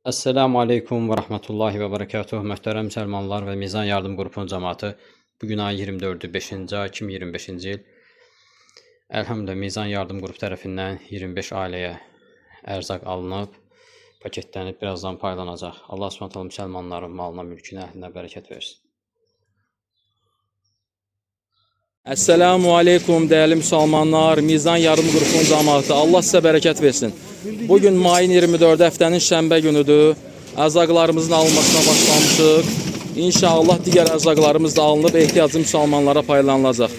Esselamu Aleyküm ve Rahmetullahi ve Berekatuhu. Möhtərəm müsəlmanlar və Mizan Yardım Qrupunun cəmaatı. Bugün ayın 24-ü 5-ci ay 2025-ci il. Əlhamdülillah Mizan Yardım Qrupu tərəfindən 25 ailəyə ərzaq alınıb, paketlənib, birazdan paylanacaq. Allah Subhanahu müsəlmanların malına, mülkünə, əhlinə bərəkət versin. Esselamu Aleyküm dəyərli müsəlmanlar, Mizan Yardım Qrupunun cəmaatı. Allah sizə bərəkət versin. Bugün mayın 24 həftənin şənbə günüdür. Ərzaqlarımızın alınmasına başlamışıq. İnşallah digər ərzaqlarımız da alınıb ehtiyaclı müsəlmanlara paylanılacaq.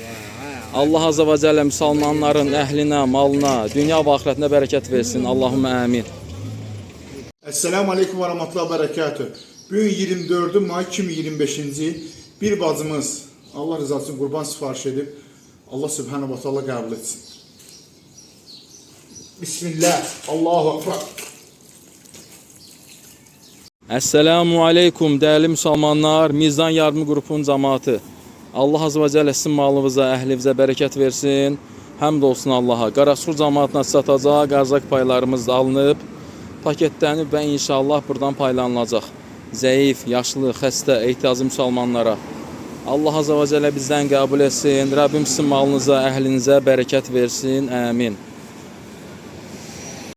Allah Azza və Cəllə müsəlmanların əhlinə, malına, dünya və axirətinə bərəkət versin. Allahümmə əmin. Esselamu Aleyküm ve Rahmetullahi ve Berekatuhu. Bugün 24 May 2025-ci il bir bacımız Allah rızası için qurban sifariş edib. Allah Subhanahu wa Ta'ala qəbul etsin. Bismillah. Allahu Ekber. Esselamu Aleyküm dəyərli müsəlmanlar, Mizan Yardım Qrupunun cəmaatı. Allah Azza və Cəllə sizin malınıza, əhlinizə bərəkət versin. Həmd olsun Allaha. Qaraçur cəmaatına satacaq, ərzaq paylarımız da alınıb, paketlənib və inşallah buradan paylanılacaq. Zəif, yaşlı, xəstə, ehtiyaclı müsəlmanlara. Allah Azza və Cəllə bizdən qəbul etsin. Rəbbim sizin malınıza, əhlinizə bərəkət versin. Əmin.